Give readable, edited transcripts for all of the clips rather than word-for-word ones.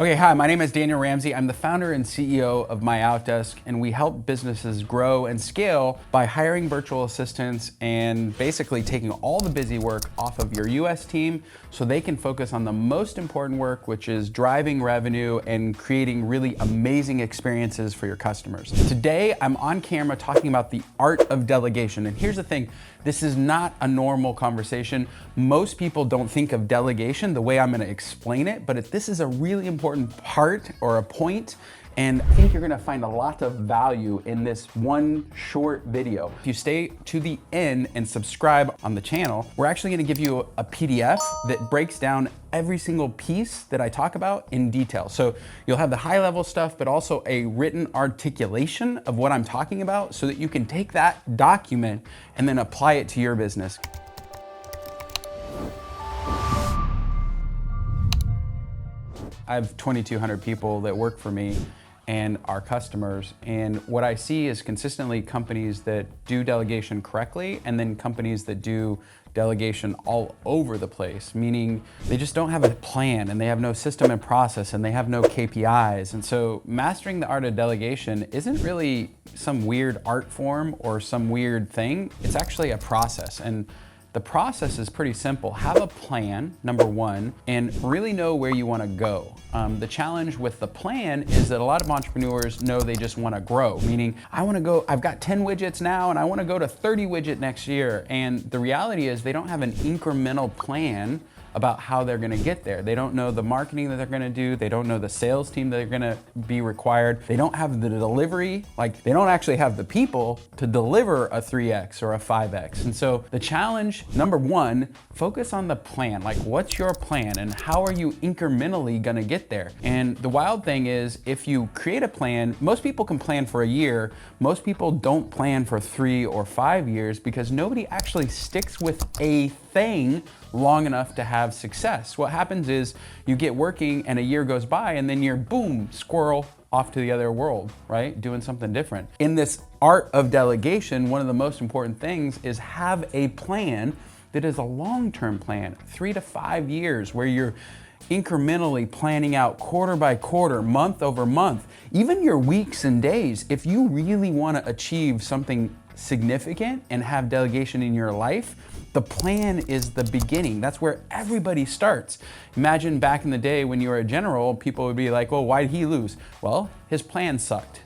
Okay, hi, my name is Daniel Ramsey. I'm the founder and CEO of MyOutDesk, and we help businesses grow and scale by hiring virtual assistants and basically taking all the busy work off of your US team so they can focus on the most important work, which is driving revenue and creating really amazing experiences for your customers. Today, I'm on camera talking about the art of delegation. And here's the thing, this is not a normal conversation. Most people don't think of delegation the way I'm gonna explain it, but this is a really important part or a point, and I think you're gonna find a lot of value in this one short video. If you stay to the end and subscribe on the channel, we're actually gonna give you a PDF that breaks down every single piece that I talk about in detail. So you'll have the high level stuff, but also a written articulation of what I'm talking about so that you can take that document and then apply it to your business. I have 2,200 people that work for me and our customers. And what I see is consistently companies that do delegation correctly and then companies that do delegation all over the place, meaning they just don't have a plan and they have no system and process and they have no KPIs. And so mastering the art of delegation isn't really some weird art form or some weird thing. It's actually a process. And the process is pretty simple. Have a plan, number one, and really know where you want to go. The challenge with the plan is that a lot of entrepreneurs know they just want to grow, meaning I've got 10 widgets now and I want to go to 30 widget next year. And the reality is they don't have an incremental plan about how they're gonna get there. They don't know the marketing that they're gonna do. They don't know the sales team that they're gonna be required. They don't have the delivery, like they don't actually have the people to deliver a 3X or a 5X. And so the challenge, number one, focus on the plan. Like what's your plan and how are you incrementally gonna get there? And the wild thing is if you create a plan, most people can plan for a year. Most people don't plan for 3 or 5 years because nobody actually sticks with a thing long enough to have success. What happens is you get working and a year goes by and then you're boom, squirrel off to the other world, right? Doing something different. In this art of delegation, one of the most important things is have a plan that is a long-term plan, 3 to 5 years, where you're incrementally planning out quarter by quarter, month over month, even your weeks and days. If you really want to achieve something significant and have delegation in your life, the plan is the beginning. That's where everybody starts. Imagine back in the day when you were a general, people would be like, well, why did he lose? Well, his plan sucked.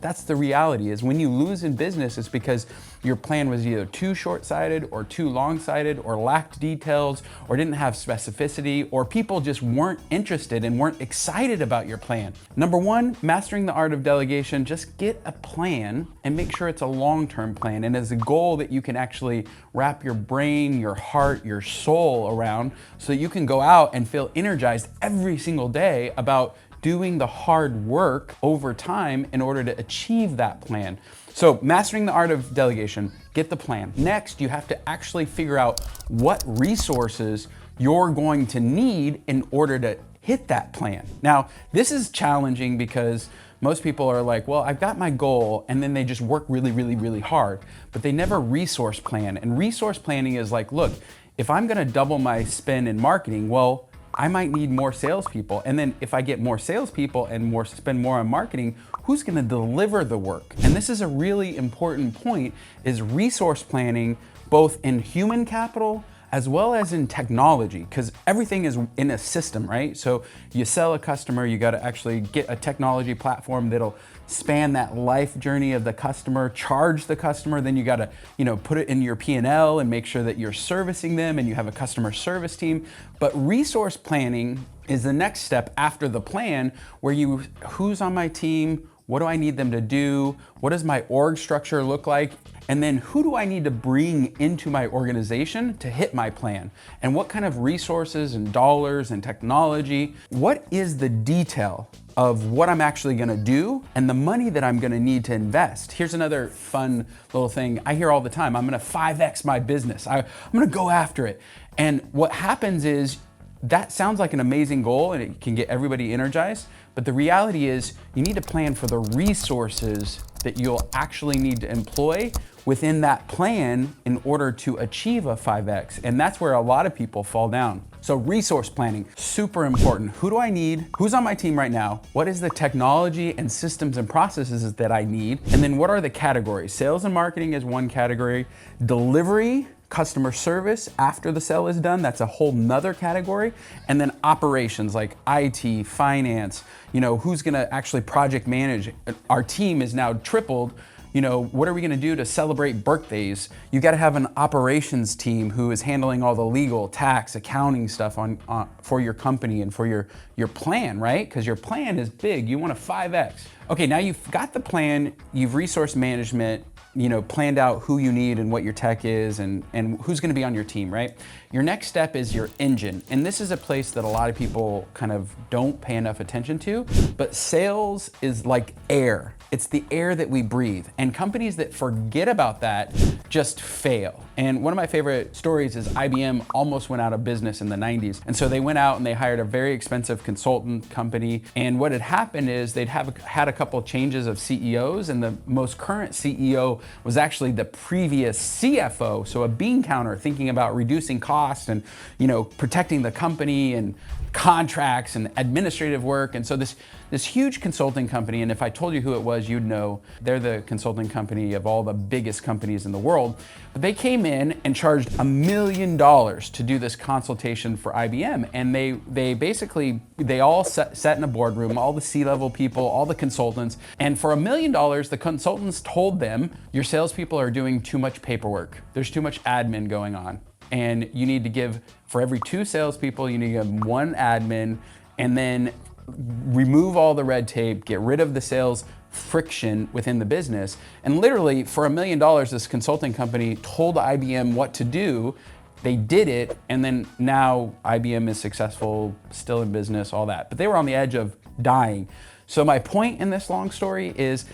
That's the reality, is when you lose in business, it's because your plan was either too short-sighted or too long-sighted or lacked details or didn't have specificity, or people just weren't interested and weren't excited about your plan. Number one, mastering the art of delegation, just get a plan and make sure it's a long-term plan and as a goal that you can actually wrap your brain, your heart, your soul around so that you can go out and feel energized every single day about doing the hard work over time in order to achieve that plan. So mastering the art of delegation, get the plan. Next, you have to actually figure out what resources you're going to need in order to hit that plan. Now, this is challenging because most people are like, well, I've got my goal, and then they just work really, really, really hard, but they never resource plan. And resource planning is like, look, if I'm gonna double my spend in marketing, well, I might need more salespeople. And then if I get more salespeople and spend more on marketing, who's gonna deliver the work? And this is a really important point, is resource planning, both in human capital as well as in technology, because everything is in a system, right? So you sell a customer, you gotta actually get a technology platform that'll span that life journey of the customer, charge the customer, then you gotta put it in your P&L and make sure that you're servicing them and you have a customer service team. But resource planning is the next step after the plan, where who's on my team, what do I need them to do, what does my org structure look like, and then who do I need to bring into my organization to hit my plan? And what kind of resources and dollars and technology? What is the detail of what I'm actually gonna do and the money that I'm gonna need to invest? Here's another fun little thing I hear all the time. I'm gonna 5X my business. I'm gonna go after it. And what happens is, that sounds like an amazing goal and it can get everybody energized, but the reality is you need to plan for the resources that you'll actually need to employ within that plan in order to achieve a 5X. And that's where a lot of people fall down. So resource planning, super important. Who do I need? Who's on my team right now? What is the technology and systems and processes that I need? And then what are the categories? Sales and marketing is one category. Delivery, customer service after the sale is done, that's a whole nother category. And then operations like IT, finance, who's gonna actually project manage? Our team is now tripled. What are we gonna do to celebrate birthdays? You gotta have an operations team who is handling all the legal, tax, accounting stuff for your company and for your plan, right? Because your plan is big, you want a 5X. Okay, now you've got the plan, you've resource management, planned out who you need and what your tech is and who's gonna be on your team, right? Your next step is your engine. And this is a place that a lot of people kind of don't pay enough attention to, but sales is like air. It's the air that we breathe. And companies that forget about that just fail. And one of my favorite stories is IBM almost went out of business in the 90s. And so they went out and they hired a very expensive consultant company. And what had happened is they'd had a couple changes of CEOs, and the most current CEO was actually the previous CFO. So a bean counter, thinking about reducing costs and protecting the company and contracts and administrative work. And so this huge consulting company, and if I told you who it was, you'd know. They're the consulting company of all the biggest companies in the world. But they came in and charged $1 million to do this consultation for IBM. And they all sat in a boardroom, all the C-level people, all the consultants. And for $1 million, the consultants told them, your salespeople are doing too much paperwork. There's too much admin going on. And you need to give, for every 2 salespeople, you need to give 1 admin, and then remove all the red tape, get rid of the sales friction within the business. And literally, for $1 million, this consulting company told IBM what to do. They did it, and then now IBM is successful, still in business, all that. But they were on the edge of dying. So my point in this long story is,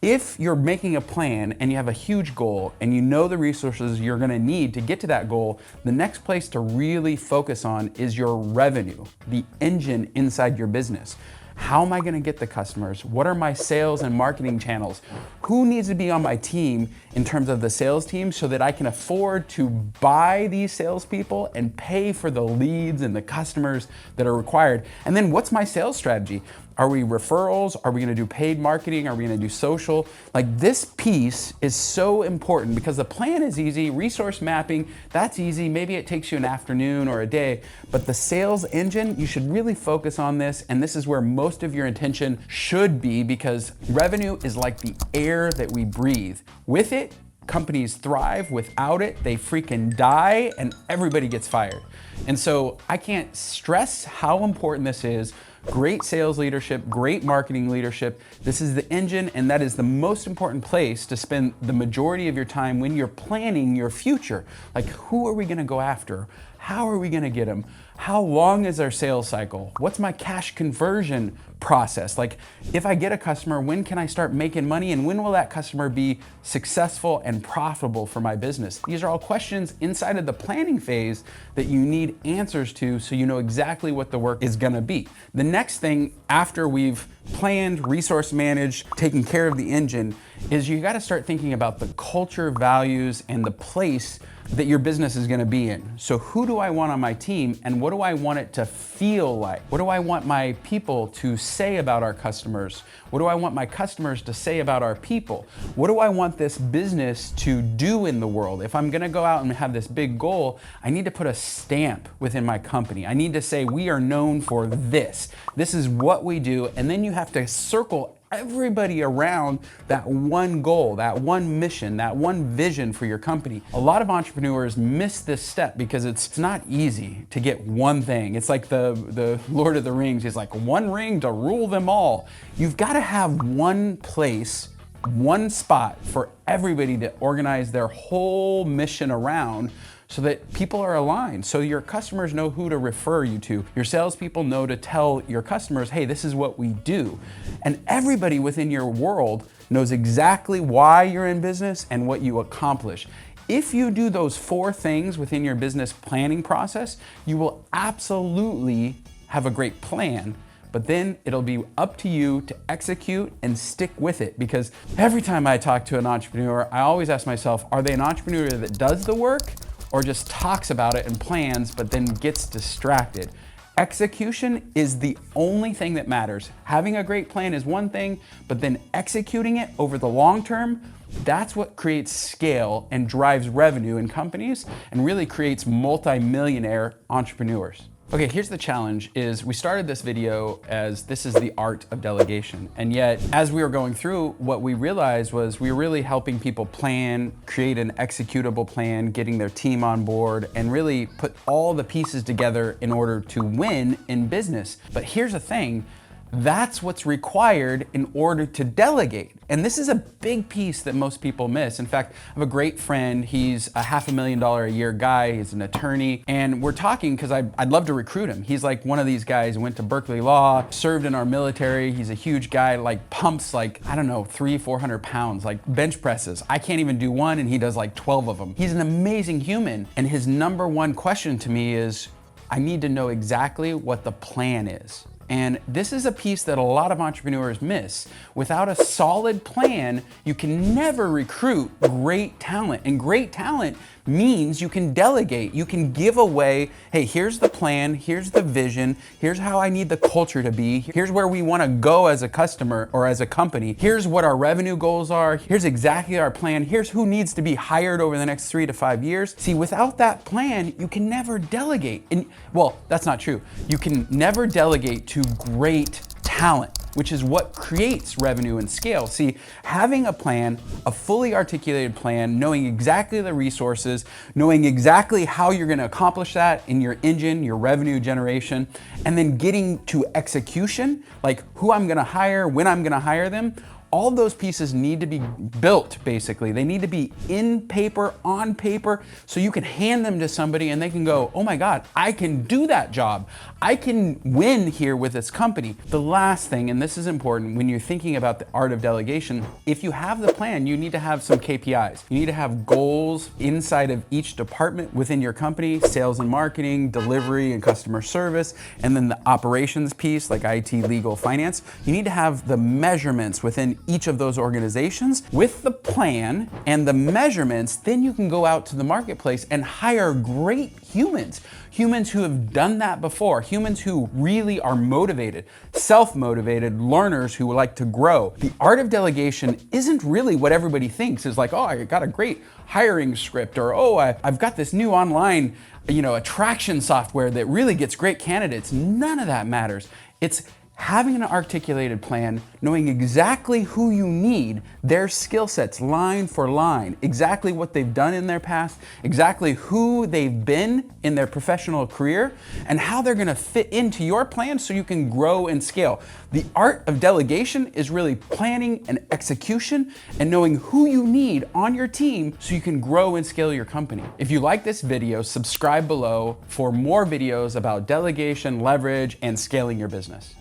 if you're making a plan and you have a huge goal and you know the resources you're gonna need to get to that goal, the next place to really focus on is your revenue, the engine inside your business. How am I gonna get the customers? What are my sales and marketing channels? Who needs to be on my team in terms of the sales team so that I can afford to buy these salespeople and pay for the leads and the customers that are required? And then what's my sales strategy? Are we referrals? Are we gonna do paid marketing? Are we gonna do social? Like, this piece is so important because the plan is easy, resource mapping, that's easy. Maybe it takes you an afternoon or a day, but the sales engine, you should really focus on this, and this is where most of your attention should be, because revenue is like the air that we breathe. With it, companies thrive. Without it, they freaking die and everybody gets fired. And so I can't stress how important this is. Great sales leadership, great marketing leadership. This is the engine, and that is the most important place to spend the majority of your time when you're planning your future. Like, who are we gonna go after? How are we gonna get them? How long is our sales cycle? What's my cash conversion process? Like, if I get a customer, when can I start making money, and when will that customer be successful and profitable for my business? These are all questions inside of the planning phase that you need answers to so you know exactly what the work is gonna be. The next thing after we've planned, resource managed, taken care of the engine, is you gotta start thinking about the culture, values, and the place that your business is gonna be in. So who do I want on my team, and what do I want it to feel like? What do I want my people to say about our customers? What do I want my customers to say about our people? What do I want this business to do in the world? If I'm gonna go out and have this big goal, I need to put a stamp within my company. I need to say, we are known for this. This is what we do, and then you have to circle everybody around that one goal, that one mission, that one vision for your company. A lot of entrepreneurs miss this step because it's not easy to get one thing. It's like the Lord of the Rings. He's like, one ring to rule them all. You've got to have one place, one spot for everybody to organize their whole mission around, so that people are aligned, so your customers know who to refer you to. Your salespeople know to tell your customers, hey, this is what we do. And everybody within your world knows exactly why you're in business and what you accomplish. If you do those 4 things within your business planning process, you will absolutely have a great plan. but then it'll be up to you to execute and stick with it. Because every time I talk to an entrepreneur, I always ask myself, are they an entrepreneur that does the work or just talks about it and plans, but then gets distracted? Execution is the only thing that matters. Having a great plan is one thing, but then executing it over the long term, that's what creates scale and drives revenue in companies and really creates multi-millionaire entrepreneurs. Okay, here's the challenge is we started this video as this is the art of delegation. And yet, as we were going through, what we realized was we were really helping people plan, create an executable plan, getting their team on board, and really put all the pieces together in order to win in business. But here's the thing, that's what's required in order to delegate. And this is a big piece that most people miss. In fact, I have a great friend. He's a $500,000 a year guy. He's an attorney. And we're talking because I'd love to recruit him. He's like one of these guys who went to Berkeley Law, served in our military. He's a huge guy, like pumps like, I don't know, 300-400 pounds, like bench presses. I can't even do one and he does like 12 of them. He's an amazing human. And his number one question to me is, I need to know exactly what the plan is. And this is a piece that a lot of entrepreneurs miss. Without a solid plan, you can never recruit great talent. And great talent means you can delegate. You can give away, hey, here's the plan, here's the vision, here's how I need the culture to be, here's where we want to go as a customer or as a company, here's what our revenue goals are, here's exactly our plan, here's who needs to be hired over the next 3 to 5 years. See, without that plan, you can never delegate. And well, that's not true. You can never delegate to great talent, which is what creates revenue and scale. See, having a plan, a fully articulated plan, knowing exactly the resources, knowing exactly how you're going to accomplish that in your engine, your revenue generation, and then getting to execution, like who I'm going to hire, when I'm going to hire them, all those pieces need to be built, basically. They need to be in paper, on paper, so you can hand them to somebody and they can go, oh my God, I can do that job. I can win here with this company. The last thing, and this is important, when you're thinking about the art of delegation, if you have the plan, you need to have some KPIs. You need to have goals inside of each department within your company, sales and marketing, delivery and customer service, and then the operations piece like IT, legal, finance. You need to have the measurements within each of those organizations. With the plan and the measurements, then you can go out to the marketplace and hire great humans. Humans who have done that before, humans who really are motivated, self-motivated learners who like to grow. The art of delegation isn't really what everybody thinks is like, oh, I got a great hiring script, or oh, I've got this new online, attraction software that really gets great candidates. None of that matters. It's having an articulated plan, knowing exactly who you need, their skill sets line for line, exactly what they've done in their past, exactly who they've been in their professional career, and how they're gonna fit into your plan so you can grow and scale. The art of delegation is really planning and execution and knowing who you need on your team so you can grow and scale your company. If you like this video, subscribe below for more videos about delegation, leverage, and scaling your business.